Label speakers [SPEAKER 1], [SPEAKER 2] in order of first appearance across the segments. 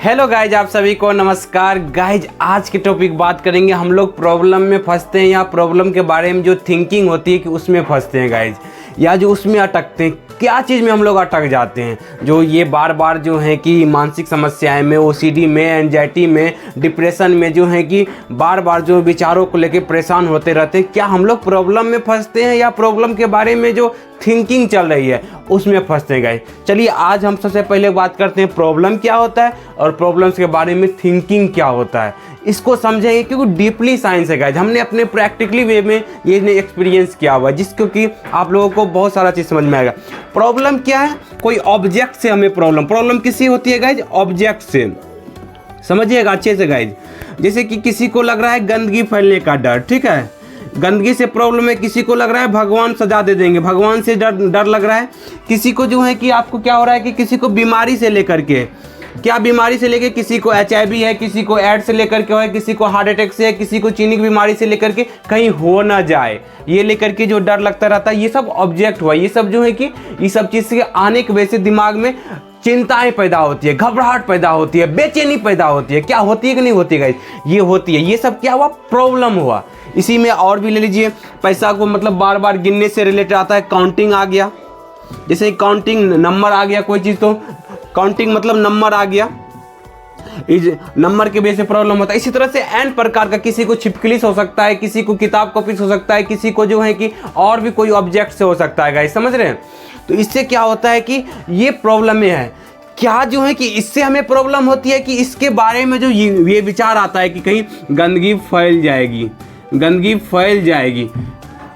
[SPEAKER 1] Hello guys, आप सभी को नमस्कार। गाइज आज के टॉपिक बात करेंगे, हम लोग प्रॉब्लम में फंसते हैं या प्रॉब्लम के बारे में जो थिंकिंग होती है कि उसमें फंसते हैं गाइज, या जो उसमें अटकते हैं। क्या चीज़ में हम लोग अटक जाते हैं, जो ये बार बार जो है कि मानसिक समस्याएं में, ओसीडी में, एंजाइटी में, डिप्रेशन में जो है कि बार बार जो विचारों को लेकर परेशान होते रहते हैं। क्या हम लोग प्रॉब्लम में फंसते हैं या प्रॉब्लम के बारे में जो थिंकिंग चल रही है उसमें फंसते हैं गाइज। चलिए आज हम सबसे पहले बात करते हैं प्रॉब्लम क्या होता है और प्रॉब्लम्स के बारे में थिंकिंग क्या होता है, इसको समझेंगे क्योंकि डीपली साइंस है गाइज। हमने अपने प्रैक्टिकली वे में ये एक्सपीरियंस किया हुआ है, जिसको कि आप लोगों को बहुत सारा चीज़ समझ में आएगा। प्रॉब्लम क्या है? कोई ऑब्जेक्ट से हमें प्रॉब्लम किससे होती है गाइज? ऑब्जेक्ट से। समझिएगा अच्छे से गाइज। जैसे कि किसी को लग रहा है गंदगी फैलने का डर, ठीक है, गंदगी से प्रॉब्लम है। किसी को लग रहा है भगवान सजा दे देंगे, भगवान से डर लग रहा है। किसी को जो है कि आपको क्या हो रहा है कि किसी को बीमारी से लेकर के, क्या बीमारी से लेकर, किसी को HIV है, किसी को एड्स से लेकर के है, किसी को हार्ट अटैक से है, किसी को चीनी की बीमारी से लेकर के कहीं हो ना जाए, ये लेकर के जो डर लगता रहता है, ये सब ऑब्जेक्ट हुआ। ये सब जो है कि ये सब चीज़ से आने की वजह से दिमाग में चिंताएं पैदा होती है, घबराहट पैदा होती है, बेचैनी पैदा होती है। क्या होती है कि नहीं होती गाइस? ये होती है। ये सब क्या हुआ? प्रॉब्लम हुआ। इसी में और भी ले लीजिए, पैसा को मतलब बार बार गिनने से रिलेटेड आता है, काउंटिंग आ गया। जैसे काउंटिंग नंबर आ गया, कोई चीज़ तो काउंटिंग मतलब नंबर आ गया, इस नंबर के वजह से प्रॉब्लम होता है। इसी तरह से एन प्रकार का, किसी को छिपकली हो सकता है, किसी को किताब कॉपी हो सकता है, किसी को जो है कि और भी कोई ऑब्जेक्ट से हो सकता है गाइस, समझ रहे हैं? तो इससे क्या होता है कि ये प्रॉब्लम में है। क्या जो है कि इससे हमें प्रॉब्लम होती है कि इसके बारे में जो ये विचार आता है कि कहीं गंदगी फैल जाएगी, गंदगी फैल जाएगी।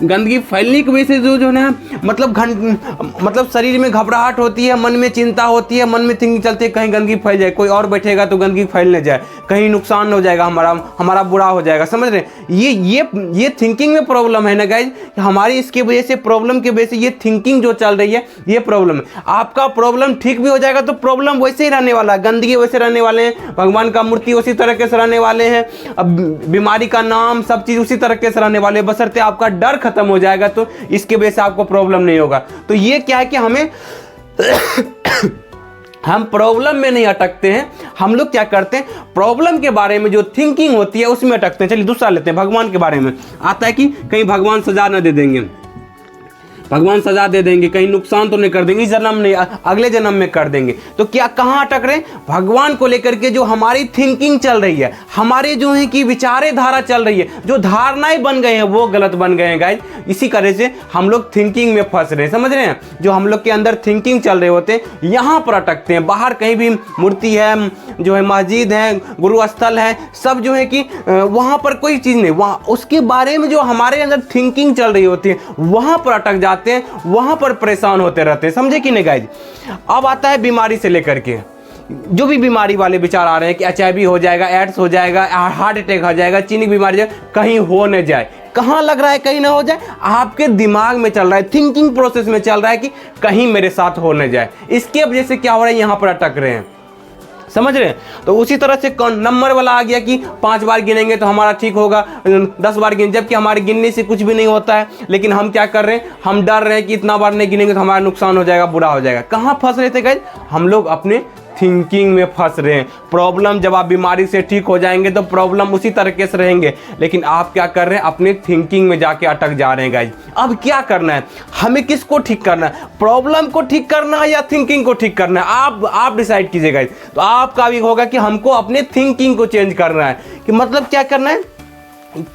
[SPEAKER 1] गंदगी फैलने की वजह से जो ना मतलब शरीर में घबराहट होती है, मन में चिंता होती है, मन में थिंकिंग चलती है कहीं गंदगी फैल जाए, कोई और बैठेगा तो गंदगी फैल न जाए, कहीं नुकसान हो जाएगा, हमारा बुरा हो जाएगा। समझ रहे हैं? ये थिंकिंग में प्रॉब्लम है ना गाइज। हमारी इसके वजह से, प्रॉब्लम की वजह से ये थिंकिंग जो चल रही है ये प्रॉब्लम है। आपका प्रॉब्लम ठीक भी हो जाएगा तो प्रॉब्लम वैसे ही रहने वाला है, गंदगी वैसे रहने वाले हैं, भगवान का मूर्ति उसी तरीके से रहने वाले हैं, अब बीमारी का नाम सब चीज़ उसी तरीके से रहने वाले हैं, बशर्ते आपका डर खत्म हो जाएगा तो इसके वजह से आपको प्रॉब्लम नहीं होगा। तो ये क्या है कि हमें हम प्रॉब्लम में नहीं अटकते हैं, हम लोग क्या करते हैं, प्रॉब्लम के बारे में जो थिंकिंग होती है उसमें अटकते हैं। चलिए दूसरा लेते हैं, भगवान के बारे में आता है कि कहीं भगवान सजा न दे देंगे, भगवान सजा दे देंगे, कहीं नुकसान तो नहीं कर देंगे, इस जन्म नहीं अगले जन्म में कर देंगे। तो क्या कहाँ अटक रहे? भगवान को लेकर के जो हमारी थिंकिंग चल रही है, हमारे जो है कि विचारधारा चल रही है, जो धारणाएं बन गए हैं वो गलत बन गए हैं गाइज। इसी तरह से हम लोग थिंकिंग में फंस रहे हैं, समझ रहे हैं? जो हम लोग के अंदर थिंकिंग चल रहे होते हैं यहाँ पर अटकते हैं। बाहर कहीं भी मूर्ति है, जो है मस्जिद है, गुरु स्थल है, सब जो है कि वहाँ पर कोई चीज़ नहीं, वहाँ उसके बारे में जो हमारे अंदर थिंकिंग चल रही होती है वहाँ पर अटक जाते हैं, वहां पर परेशान होते रहते हैं। समझे कि नहीं गाइज? अब आता है बीमारी से लेकर के, जो भी बीमारी वाले विचार आ रहे हैं कि HIV हो जाएगा, एड्स हो जाएगा, हार्ट अटैक हो जाएगा, चीनी की बीमारी कहीं हो न जाए। कहाँ लग रहा है कहीं ना हो जाए? आपके दिमाग में चल रहा है, थिंकिंग प्रोसेस में चल रहा है कि कहीं मेरे साथ हो न जाए। इसके वजह से क्या हो रहा है, यहाँ पर अटक रहे हैं। समझ रहे हैं? तो उसी तरह से नंबर वाला आ गया कि 5 बार गिनेंगे तो हमारा ठीक होगा, 10 बार गिन, जबकि हमारे गिनने से कुछ भी नहीं होता है। लेकिन हम क्या कर रहे हैं, हम डर रहे हैं कि इतना बार नहीं गिनेंगे तो हमारा नुकसान हो जाएगा, बुरा हो जाएगा। कहाँ फंस रहे थे गाइस? हम लोग अपने थिंकिंग में फंस रहे हैं। प्रॉब्लम जब आप बीमारी से ठीक हो जाएंगे तो प्रॉब्लम उसी तरीके से रहेंगे, लेकिन आप क्या कर रहे हैं, अपने थिंकिंग में जाके अटक जा रहे हैं गाइज। अब क्या करना है, हमें किसको ठीक करना है, प्रॉब्लम को ठीक करना है या थिंकिंग को ठीक करना है? आप डिसाइड कीजिए गाइज। तो आपका भी होगा कि हमको अपने थिंकिंग को चेंज करना है, कि मतलब क्या करना है,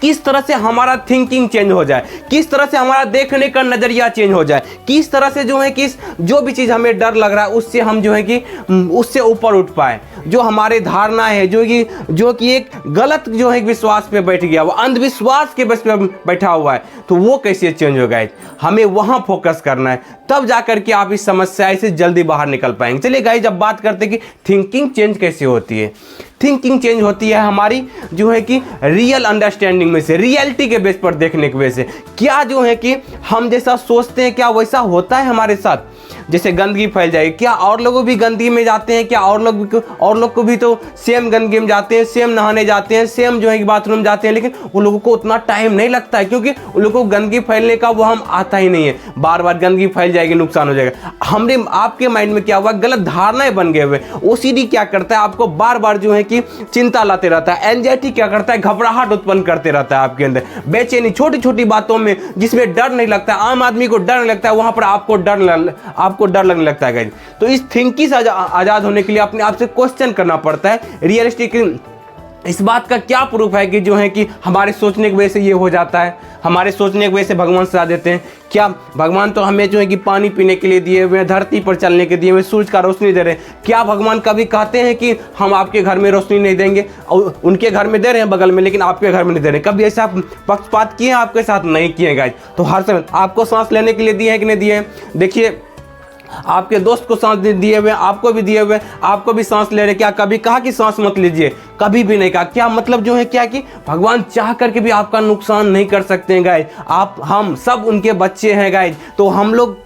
[SPEAKER 1] किस तरह से हमारा थिंकिंग चेंज हो जाए, किस तरह से हमारा देखने का नज़रिया चेंज हो जाए, किस तरह से जो है कि जो भी चीज़ हमें डर लग रहा है उससे हम जो है कि उससे ऊपर उठ पाए। जो हमारे धारणा है, जो कि एक गलत जो है विश्वास पे बैठ गया, वो अंधविश्वास के बस पे बैठा हुआ है, तो वो कैसे चेंज होगा? हमें वहाँ फोकस करना है, तब जाकर के आप इस समस्या से जल्दी बाहर निकल पाएंगे। चलिए गाइस, जब बात करते हैं कि थिंकिंग चेंज कैसे होती है, थिंकिंग चेंज होती है हमारी जो है कि रियल अंडरस्टैंडिंग में से, रियलिटी के बेस पर देखने की वजह से। क्या जो है कि हम जैसा सोचते हैं क्या वैसा होता है हमारे साथ? जैसे गंदगी फैल जाएगी, क्या और लोग भी गंदगी में जाते हैं? क्या और लोग को भी तो सेम गंदगी में जाते हैं, सेम नहाने जाते हैं, सेम जो है कि बाथरूम जाते हैं, लेकिन उन लोगों को उतना टाइम नहीं लगता है, क्योंकि उन लोगों को गंदगी फैलने का वो हम आता ही नहीं है। बार बार गंदगी फैल जाएगी, नुकसान हो जाएगा। हमने आपके माइंड में क्या हुआ, गलत धारणाएं बन गए हुए। ओसीडी क्या करता है, आपको बार बार जो है कि चिंता लाते रहता है। एंजाइटी क्या करता है, घबराहट उत्पन्न करते रहता है आपके अंदर, बेचैनी, छोटी छोटी बातों में जिसमें डर नहीं लगता है, आम आदमी को डर नहीं लगता है, वहां पर आपको डर लगने लगता है गाइस। तो इस थिंकिंग से आजाद होने के लिए अपने आप से क्वेश्चन करना पड़ता है रियलिस्टिक। इस बात का क्या प्रूफ है कि जो है कि हमारे सोचने की वजह से ये हो जाता है, हमारे सोचने की वजह से भगवान सजा देते हैं? क्या भगवान तो हमें जो है कि पानी पीने के लिए दिए हुए हैं, धरती पर चलने के दिए हुए, सूरज का रोशनी दे रहे हैं। क्या भगवान कभी कहते हैं कि हम आपके घर में रोशनी नहीं देंगे? और उनके घर में दे रहे हैं बगल में, लेकिन आपके घर में नहीं दे रहे? कभी ऐसा पक्षपात किए आपके साथ? नहीं किए गाइस। तो हर समय आपको सांस लेने के लिए दिए हैं कि नहीं दिए हैं? देखिए, आपके दोस्त को सांस दिए हुए, आपको भी दिए हुए, आपको भी सांस ले रहे। क्या कभी कहा कि सांस मत लीजिए? कभी भी नहीं कहा। क्या मतलब जो है क्या कि भगवान चाह करके भी आपका नुकसान नहीं कर सकते हैं गाइस। हम सब उनके बच्चे हैं गाइस। तो हम लोग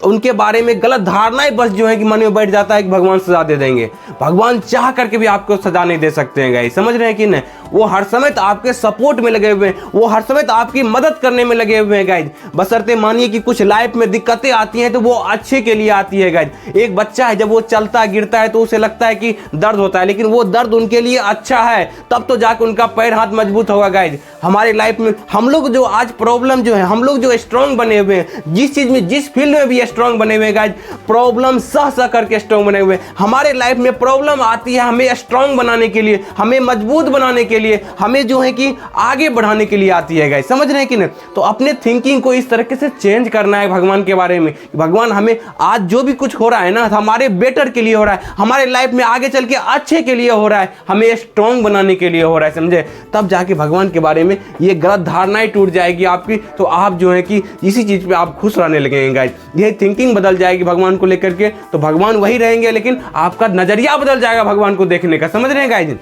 [SPEAKER 1] उनके बारे में गलत धारणाएं बस जो है कि मन में बैठ जाता है कि भगवान सजा दे देंगे। भगवान चाह करके भी आपको सजा नहीं दे सकते हैं गाइस, समझ रहे हैं कि नहीं? वो हर समय तो आपके सपोर्ट में लगे हुए हैं, वो हर समय तो आपकी मदद करने में लगे हुए हैं गाइस। बशर्ते मानिए कि कुछ लाइफ में दिक्कतें आती हैं तो वो अच्छे के लिए आती है गाइस। एक बच्चा है, जब वो चलता गिरता है तो उसे लगता है कि दर्द होता है, लेकिन वो दर्द उनके लिए अच्छा है, तब तो जाकर उनका पैर हाथ मजबूत होगा गाइस। हमारे लाइफ में हम लोग जो आज प्रॉब्लम जो है, हम लोग जो स्ट्रांग बने हुए हैं, जिस चीज में, जिस फील्ड में भी स्ट्रांग बने हुए हैं गाइस, प्रॉब्लम सह करके स्ट्रांग बने हुए हैं। हमारे लाइफ में प्रॉब्लम आती है हमें स्ट्रांग बनाने के लिए, हमें मजबूत बनाने के लिए, हमें जो है कि आगे बढ़ाने के लिए आती है गाइस, समझ रहे हैं कि नहीं? तो अपने थिंकिंग को इस तरीके से चेंज करना है भगवान के बारे में। भगवान हमें आज जो भी कुछ हो रहा है ना, हमारे बेटर के लिए हो रहा है, हमारे लाइफ में आगे चल के अच्छे के लिए हो रहा है, हमें स्ट्रांग बनाने के लिए हो रहा है, समझे? तब जाके भगवान के बारे में ये गलत धारणाएं टूट जाएगी आपकी। तो आप जो है कि इसी चीज पे आप खुश रहने लगेंगे गाइस। ये थिंकिंग बदल जाएगी भगवान को लेकर के, तो भगवान वही रहेंगे, लेकिन आपका नजरिया बदल जाएगा भगवान को देखने का, समझ रहे हैं गाइस?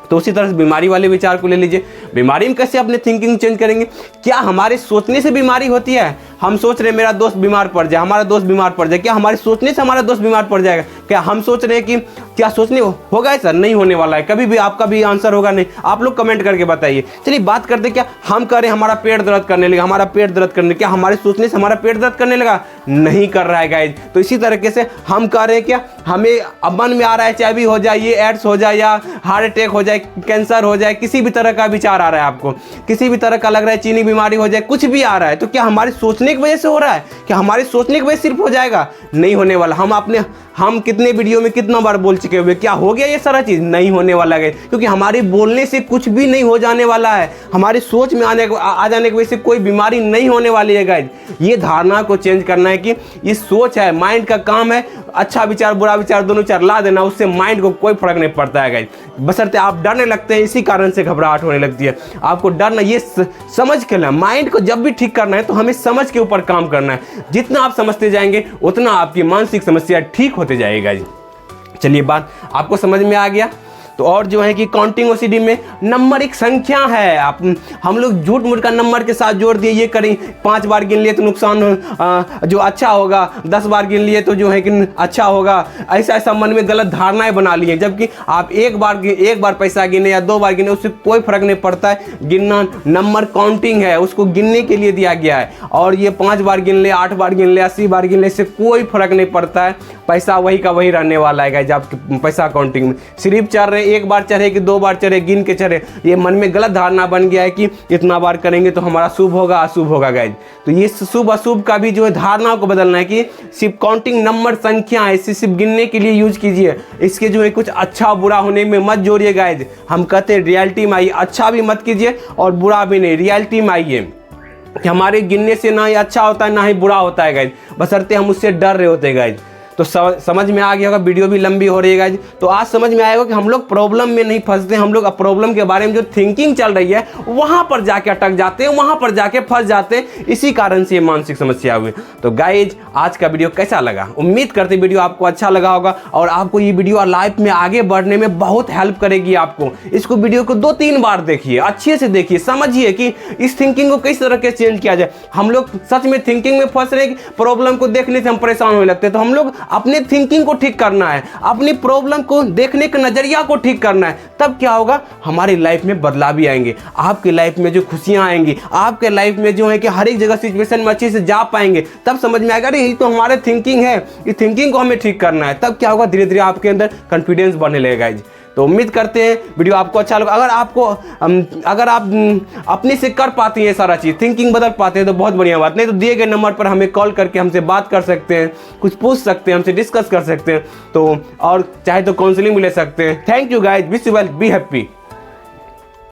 [SPEAKER 1] तो उसी तरह से बीमारी वाले विचार को ले लीजिए। बीमारी में कैसे अपने थिंकिंग चेंज करेंगे? क्या हमारे सोचने से बीमारी होती है? हम सोच रहे हैं मेरा दोस्त बीमार पड़ जाए, हमारा दोस्त बीमार पड़ जाए, क्या हमारे सोचने से हमारा दोस्त बीमार पड़ जाएगा? क्या हम सोच रहे हैं कि क्या सोचने होगा सर? नहीं होने वाला है, कभी भी आपका भी आंसर होगा नहीं। आप लोग कमेंट करके बताइए। चलिए बात करते, क्या हम करें हमारा पेट दर्द करने लगा, हमारा पेट दर्द करने, क्या हमारे सोचने से हमारा पेट दर्द करने लगा? नहीं कर रहा है गाइज। तो इसी तरीके से हम कह रहे हैं, क्या हमें अब मन में आ रहा है चाहे भी हो जाए, ये एड्स हो जाए या हार्ट अटैक हो जाए, कैंसर हो जाए, किसी भी तरह का विचार आ रहा है आपको, किसी भी तरह का लग रहा है चीनी बीमारी हो जाए, कुछ भी आ रहा है, तो क्या हमारे सोचने की वजह से हो रहा है? क्या हमारे सोचने की वजह से सिर्फ हो जाएगा? नहीं होने वाला। हम कितने वीडियो में कितना बार बोल चुके हुए, क्या हो गया ये सारा चीज? नहीं होने वाला है, क्योंकि हमारे बोलने से कुछ भी नहीं हो जाने वाला है। हमारी सोच में आ जाने की वजह से कोई बीमारी नहीं होने वाली है गाइज। ये धारणा को चेंज करना है कि ये सोच है, माइंड का काम है, अच्छा विचार बुरा विचार दोनों विचार ला देना, उससे माइंड को कोई फर्क नहीं पड़ता है गाइज। बशर्ते आप डरने लगते हैं, इसी कारण से घबराहट होने लगती है। आपको डरना, ये समझ के लेना, माइंड को जब भी ठीक करना है तो हमें समझ के ऊपर काम करना है। जितना आप समझते जाएंगे उतना आपकी मानसिक समस्या ठीक होते जाएगा जी। चलिए बात आपको समझ में आ गया। तो और जो है कि काउंटिंग ओसीडी में नंबर एक संख्या है। आप हम लोग झूठ मूठ का नंबर के साथ जोड़ दिए, ये करें 5 बार गिन लिए तो नुकसान जो अच्छा होगा, 10 बार गिन लिए तो जो है कि अच्छा होगा, ऐसा मन में गलत धारणाएं बना ली है। जबकि आप एक बार पैसा गिने या 2 बार गिने, उससे कोई फर्क नहीं पड़ता है। गिनना नंबर काउंटिंग है, उसको गिनने के लिए दिया गया है। और ये 5 बार गिन ले, 8 बार गिन ले, 80 बार गिन ले, इससे कोई फर्क नहीं पड़ता है। पैसा वही का वही रहने वाला है गाइस। आपके पैसा काउंटिंग में सिर्फ चढ़ रहे, 1 बार चढ़े कि 2 बार चढ़े, गिन के चढ़े, ये मन में गलत धारणा बन गया है कि इतना बार करेंगे तो हमारा शुभ होगा अशुभ होगा गाइस। तो ये शुभ अशुभ का भी जो है धारणा को बदलना है कि सिर्फ काउंटिंग नंबर संख्या है, इसे सिर्फ गिनने के लिए यूज कीजिए। इसके जो है कुछ अच्छा बुरा होने में मत जोड़िए गाइस। हम कहते हैं रियलिटी में आइए, अच्छा भी मत कीजिए और बुरा भी नहीं, रियलिटी में आइए कि हमारे गिनने से ना ही अच्छा होता है ना ही बुरा होता है गाइस, बशर्ते हम उससे डर रहे होते हैं गाइस। तो समझ में आ गया होगा, वीडियो भी लंबी हो रही है गाइज। तो आज समझ में आएगा कि हम लोग प्रॉब्लम में नहीं फंसते, हम लोग प्रॉब्लम के बारे में जो थिंकिंग चल रही है वहां पर जाके अटक जाते हैं, वहां पर जाके फंस जाते हैं, इसी कारण से ये मानसिक समस्या हुई। तो गाइज आज का वीडियो कैसा लगा? उम्मीद करते वीडियो आपको अच्छा लगा होगा और आपको ये वीडियो लाइफ में आगे बढ़ने में बहुत हेल्प करेगी। आपको इसको वीडियो को 2-3 बार देखिए, अच्छे से देखिए, समझिए कि इस थिंकिंग को किस तरह के चेंज किया जाए। हम लोग सच में थिंकिंग में फंस रहे, प्रॉब्लम को देखने से हम परेशान होने लगते हैं। तो हम लोग अपने थिंकिंग को ठीक करना है, अपनी प्रॉब्लम को देखने के नजरिया को ठीक करना है, तब क्या होगा, हमारी लाइफ में बदलाव भी आएंगे, आपकी लाइफ में जो खुशियां आएंगी, आपके लाइफ में जो है कि हर एक जगह सिचुएशन में अच्छे से जा पाएंगे। तब समझ में आएगा अरे यही तो हमारे थिंकिंग है, इस थिंकिंग को हमें ठीक करना है। तब क्या होगा, धीरे धीरे आपके अंदर कॉन्फिडेंस बढ़ने लगेगा। तो उम्मीद करते हैं वीडियो आपको अच्छा लगा। अगर आप अपने से कर पाती हैं सारा चीज़, थिंकिंग बदल पाते हैं तो बहुत बढ़िया बात। नहीं तो दिए गए नंबर पर हमें कॉल करके हमसे बात कर सकते हैं, कुछ पूछ सकते हैं, हमसे डिस्कस कर सकते हैं। तो और चाहे तो काउंसलिंग भी ले सकते हैं। Thank you guys, wish you well, be happy.